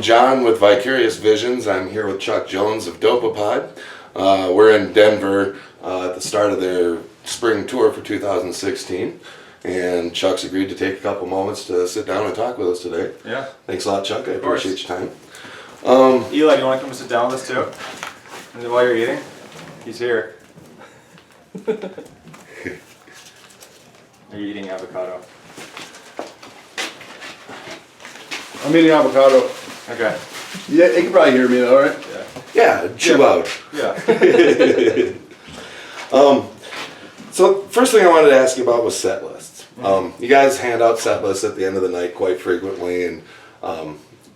John with Vicarious Visions. I'm here with Chuck Jones of Dopapod. We're in Denver at the start of their spring tour for 2016, and Chuck's agreed to take a couple moments to sit down and talk with us today. Yeah. Thanks a lot, Chuck. I appreciate your time. Eli, do you want to come and sit down with us too? And then while you're eating? He's here. Are you eating avocado? I'm eating avocado. Okay. Yeah, you can probably hear me though, right? Yeah, chew out. Yeah. So first thing I wanted to ask you about was set lists. You guys hand out set lists at the end of the night quite frequently, and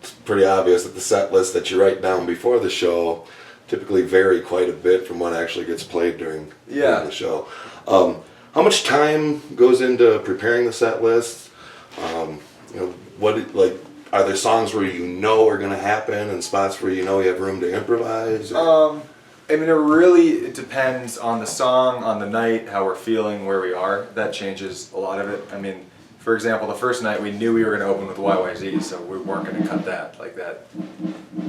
it's pretty obvious that the set lists that you write down before the show typically vary quite a bit from what actually gets played during the show. How much time goes into preparing the set list? Are there songs where you know are going to happen and spots where you know you have room to improvise? I mean, it depends on the song, on the night, how we're feeling, where we are. That changes a lot of it. I mean, for example, the first night we knew we were going to open with YYZ, so we weren't going to cut that like that.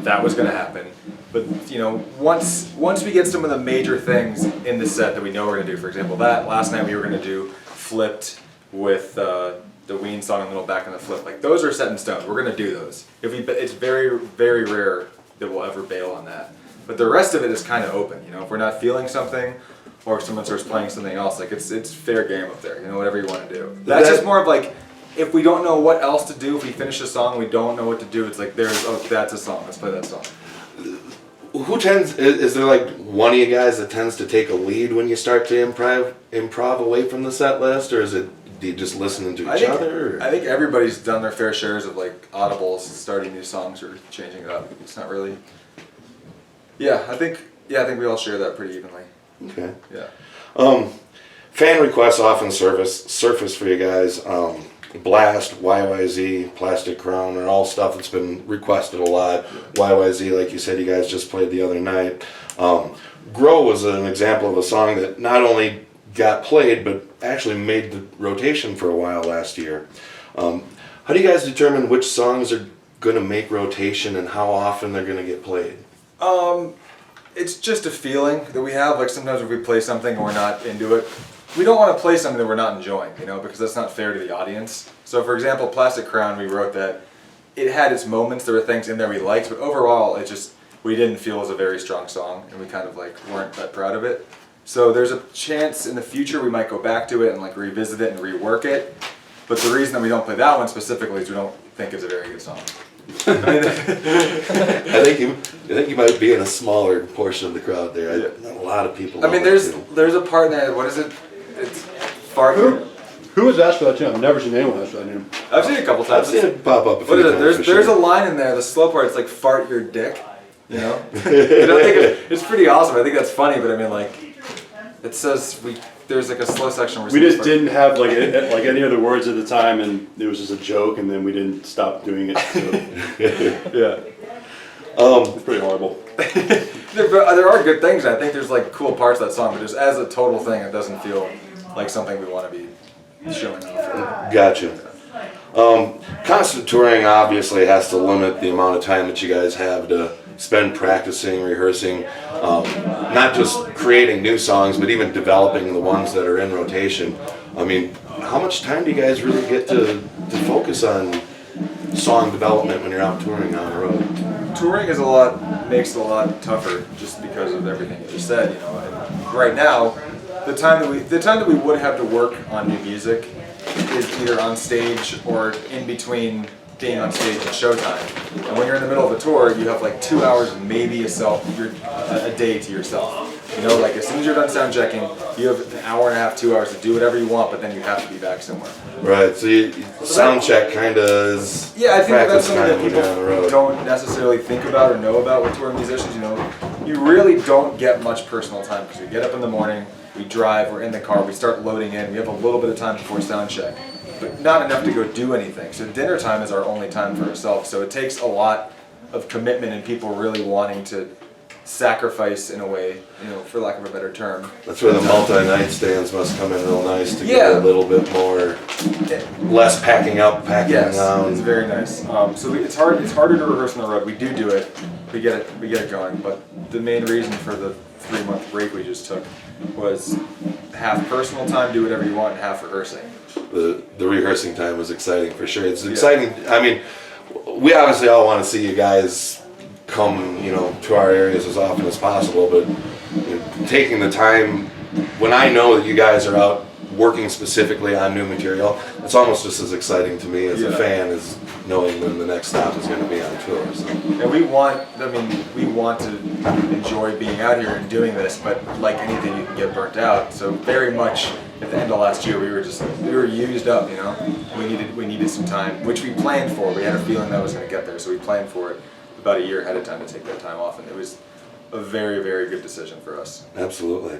That was going to happen. But once we get some of the major things in the set that we know we're going to do, for example, that last night we were going to do Flipped with the Ween song in the middle, back in the flip. Like, those are set in stone. We're going to do those. It's very, very rare that we'll ever bail on that. But the rest of it is kind of open. If we're not feeling something, or if someone starts playing something else, like it's fair game up there. Whatever you want to do. That's just more of like, if we don't know what else to do, if we finish a song, we don't know what to do. It's like that's a song. Let's play that song. Is there like one of you guys that tends to take a lead when you start to improv away from the set list, or do you just listen to each other? Or? I think everybody's done their fair shares of like audibles, starting new songs or changing it up. It's not really. Yeah, I think we all share that pretty evenly. Okay. Yeah. Fan requests often surface for you guys. Blast, YYZ, Plastic Crown are all stuff that's been requested a lot. YYZ, like you said, you guys just played the other night. Grow was an example of a song that not only got played, but actually made the rotation for a while last year. How do you guys determine which songs are going to make rotation and how often they're going to get played? It's just a feeling that we have. Like, sometimes if we play something and we're not into it, we don't want to play something that we're not enjoying, because that's not fair to the audience. So, for example, Plastic Crown, we wrote that it had its moments. There were things in there we liked, but overall, we didn't feel it was a very strong song, and we kind of weren't that proud of it. So there's a chance in the future we might go back to it and revisit it and rework it. But the reason that we don't play that one specifically is we don't think it's a very good song. I think you might be in a smaller portion of the crowd there. A lot of people. I mean, there's a part in there. What is it? It's fart. Who has asked for that tune? I've never seen anyone ask for that name. I've seen it a couple times. I've seen it pop up a few times. What is it? it? There's a line in there. The slow part. It's like fart your dick. I don't think it's pretty awesome. I think that's funny, but I mean, it says there's a slow section where we just didn't have any other words at the time, and it was just a joke, and then we didn't stop doing it. So. Yeah. It's pretty horrible. There are good things. I think there's cool parts of that song, but just as a total thing, it doesn't feel like something we want to be showing off. Gotcha. Constant touring obviously has to limit the amount of time that you guys have to spend practicing, rehearsing, not just creating new songs, but even developing the ones that are in rotation. I mean, how much time do you guys really get to focus on song development when you're out touring on the road? Touring makes it a lot tougher just because of everything you just said. And right now, the time that we would have to work on new music is either on stage or in between being on stage and showtime. And when you're in the middle of a tour, you have 2 hours maybe a day to yourself. As soon as you're done sound checking, you have an hour and a half, 2 hours to do whatever you want, but then you have to be back somewhere. Right, so sound check kind of is I think that's something that people people don't necessarily think about or know about with touring musicians. You really don't get much personal time because we get up in the morning, we drive, we're in the car, we start loading in, we have a little bit of time before sound check, but not enough to go do anything. So dinner time is our only time for ourselves. So it takes a lot of commitment and people really wanting to sacrifice in a way, for lack of a better term. That's where the multi-night stands must come in real nice to Yeah. get a little bit more, less packing up, packing Yes, down. it's very nice. So it's harder to rehearse on the road. We do it. We get it going. But the main reason for the 3-month break we just took was half personal time, do whatever you want, and half rehearsing. The rehearsing time was exciting for sure. It's exciting. I mean, we obviously all want to see you guys come, to our areas as often as possible, but taking the time when I know that you guys are out working specifically on new material, it's almost just as exciting to me as a fan as knowing when the next stop is going to be on tour. So. And we want to enjoy being out here and doing this, but like anything, you can get burnt out. So very much at the end of last year, we were used up. We needed some time, which we planned for. We had a feeling that was going to get there, so we planned for it about a year ahead of time to take that time off, and it was a very, very good decision for us. Absolutely.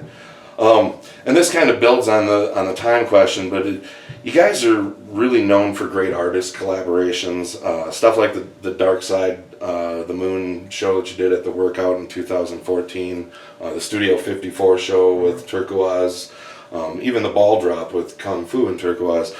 And this kind of builds on the time question, but you guys are really known for great artist collaborations, stuff like the Dark Side, the Moon show that you did at the Workout in 2014, the Studio 54 show with Turquoise, even the Ball Drop with Kung Fu and Turquoise.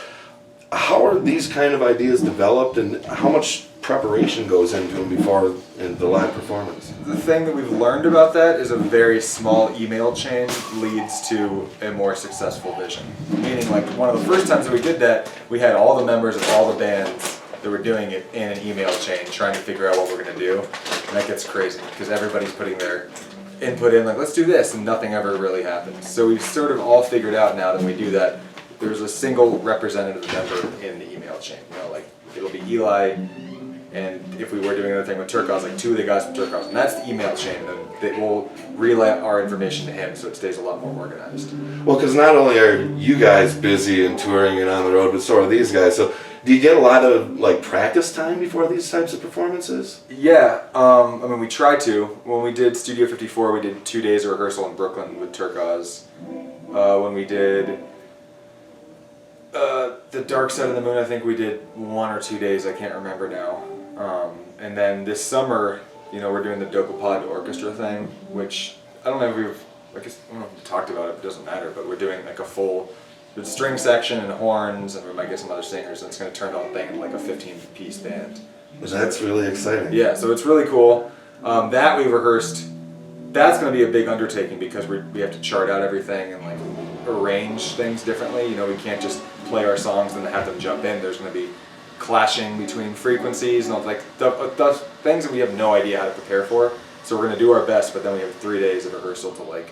How are these kind of ideas developed, and how much preparation goes into them before in the live performance? The thing that we've learned about that is a very small email chain leads to a more successful vision. Meaning, like, one of the first times that we did that, we had all the members of all the bands that were doing it in an email chain trying to figure out what we're going to do. And that gets crazy because everybody's putting their input in, like, let's do this, and nothing ever really happens. So we've sort of all figured out now that we do that, there's a single representative member in the email chain. Like, it'll be Eli, and if we were doing another thing with Turquoise, like 2 of the guys from Turquoise, and that's the email chain, and they will relay our information to him, so it stays a lot more organized. Well, because not only are you guys busy and touring and on the road, but so are these guys. So do you get a lot of practice time before these types of performances? Yeah, we try to. When we did Studio 54, we did 2 days of rehearsal in Brooklyn with Turquoise. When we did the Dark Side of the Moon, I think we did 1 or 2 days, I can't remember now. And then this summer, we're doing the Dopapod Orchestra thing, which I don't know if I don't know if we talked about it, it doesn't matter, but we're doing like a full string section and horns, and we might get some other singers, and it's going to turn the whole thing into like a 15-piece band. That's really exciting. Yeah, so it's really cool. That we rehearsed, that's going to be a big undertaking because we have to chart out everything and arrange things differently. We can't just play our songs and have them jump in. There's going to be clashing between frequencies and all the things that we have no idea how to prepare for. So we're going to do our best, but then we have 3 days of rehearsal to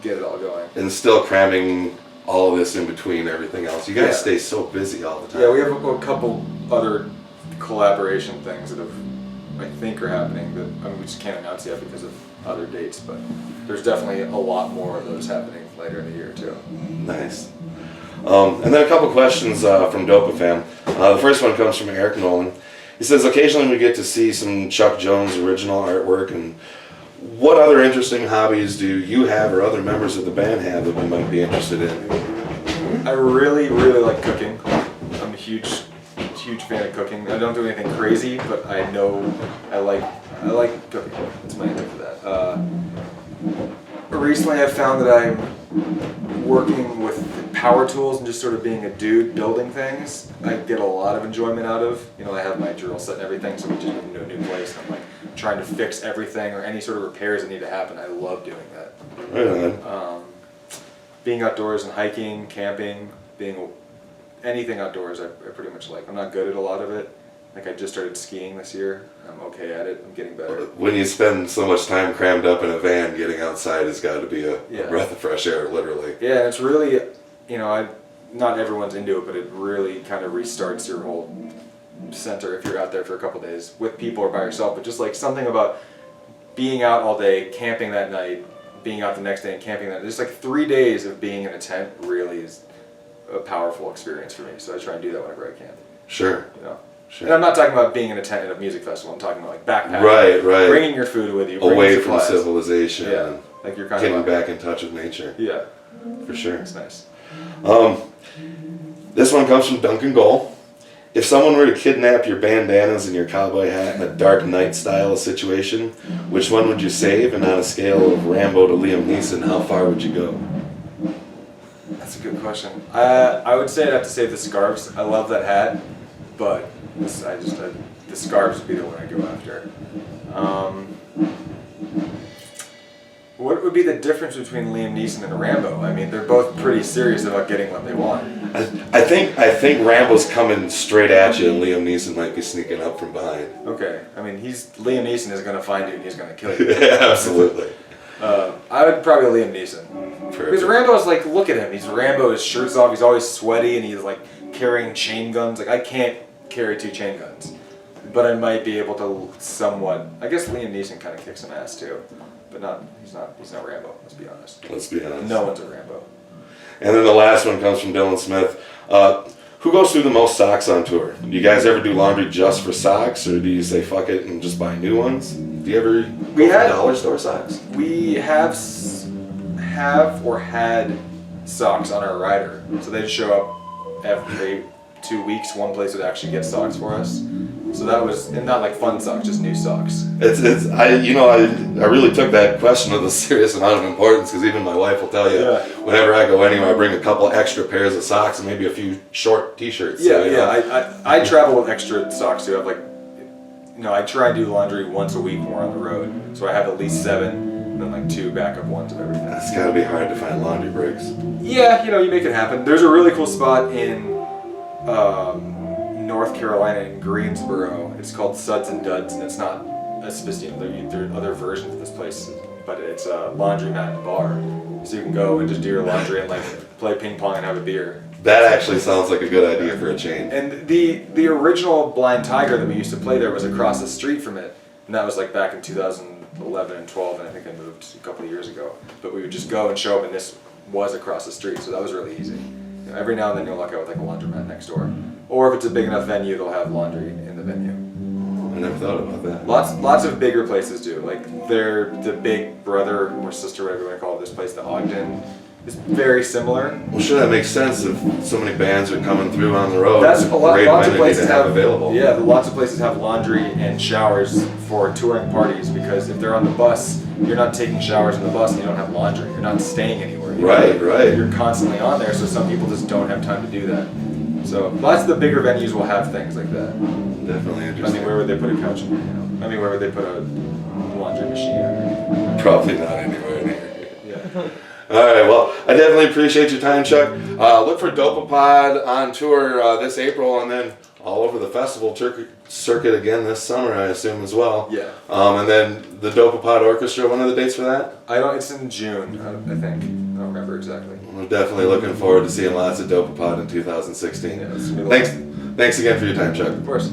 get it all going. And still cramming all of this in between everything else. You guys stay so busy all the time. Yeah, we have a couple other collaboration things that I think are happening that we just can't announce yet because of other dates, but there's definitely a lot more of those happening later in the year too. Nice. And then a couple questions from Dopafam. The first one comes from Eric Nolan. He says, occasionally we get to see some Chuck Jones original artwork, and what other interesting hobbies do you have or other members of the band have that we might be interested in? I really, really like cooking. I'm a huge fan of cooking. I don't do anything crazy, but I know I like cooking. That's my answer for that. Recently I've found that I'm working with power tools and just sort of being a dude building things. I get a lot of enjoyment out of. I have my drill set and everything, so we just moved into a new place. And I'm trying to fix everything or any sort of repairs that need to happen. I love doing that. Right on. Being outdoors and hiking, camping, anything outdoors, I pretty much like. I'm not good at a lot of it. I just started skiing this year. I'm okay at it. I'm getting better. When you spend so much time crammed up in a van, getting outside has got to be a breath of fresh air, literally. Yeah, it's really, not everyone's into it, but it really kind of restarts your whole center if you're out there for a couple days with people or by yourself. But just something about being out all day, camping that night, being out the next day and camping that. There's 3 days of being in a tent really is a powerful experience for me. So I try and do that whenever I can. Sure. Sure. And I'm not talking about being in a tent at a music festival. I'm talking about backpacking. Right. Bringing your food with you. Away from civilization. Yeah. You're kind getting of back in touch with nature. Yeah. For sure. It's nice. This one comes from Duncan Gold. if someone were to kidnap your bandanas and your cowboy hat in a Dark Knight style situation, which one would you save? And on a scale of Rambo to Liam Neeson, how far would you go? That's a good question. I would say I'd have to save the scarves. I love that hat, but the scarves would be the one I go after. What would be the difference between Liam Neeson and Rambo? I mean, they're both pretty serious about getting what they want. I think Rambo's coming straight at you, and Liam Neeson might be sneaking up from behind. Okay, I mean, Liam Neeson is going to find you and he's going to kill you. Yeah, absolutely. I would probably Liam Neeson. Because Rambo's like, look at him. He's Rambo, his shirt's off, he's always sweaty, and he's like carrying chain guns. Like, I can't carry 2 chain guns. But I might be able to somewhat. I guess Liam Neeson kind of kicks some ass too. But he's not Rambo, let's be honest. Let's be honest. No one's a Rambo. And then the last one comes from Dylan Smith. Who goes through the most socks on tour? Do you guys ever do laundry just for socks, or do you say fuck it and just buy new ones? Do you ever go for dollar store socks? We have or had socks on our rider. So they'd show up every 2 weeks. One place would actually get socks for us. So that was, and not like fun socks, just new socks. I really took that question with a serious amount of importance, because even my wife will tell you, whenever I go anywhere, I bring a couple extra pairs of socks and maybe a few short t-shirts. I travel with extra socks too. I have I try and do laundry once a week when we're on the road. So I have at least 7, and then like 2 backup ones of everything. It's gotta be hard to find laundry breaks. Yeah, you make it happen. There's a really cool spot in North Carolina in Greensboro. It's called Suds and Duds, and it's not a sophisticated. There are other versions of this place, but it's a laundromat and bar. So you can go and just do your laundry and like play ping pong and have a beer. That actually sounds like a good idea for a change. And the original Blind Tiger that we used to play there was across the street from it, and that was like back in 2011 and 12, and I think I moved a couple of years ago. But we would just go and show up, and this was across the street, so that was really easy. Every now and then you'll luck out with like a laundromat next door. Or if it's a big enough venue, they'll have laundry in the venue. I never thought about that. Lots of bigger places do. Like the big brother or sister, whatever you want to call it, this place, the Ogden, is very similar. Well, sure, that makes sense if so many bands are coming through on the road. That's lots of places have available. Yeah, lots of places have laundry and showers for touring parties, because if they're on the bus, you're not taking showers on the bus and you don't have laundry. You're not staying anywhere. Right. You're constantly on there, so some people just don't have time to do that. So lots of the bigger venues will have things like that. Definitely I interesting. mean, where would they put a couch? Where would they put a laundry machine? Probably not anywhere near. Yeah. All right, well, I definitely appreciate your time, Chuck. Look for Dopapod on tour this April, and then all over the festival circuit again this summer, I assume, as well. Yeah. And then the Dopapod Orchestra, when are the dates for that? It's in June, I think. I don't remember exactly. I'm definitely looking forward to seeing lots of Dopapod in 2016. Yeah, it's gonna be Thanks again for your time, Chuck. Of course.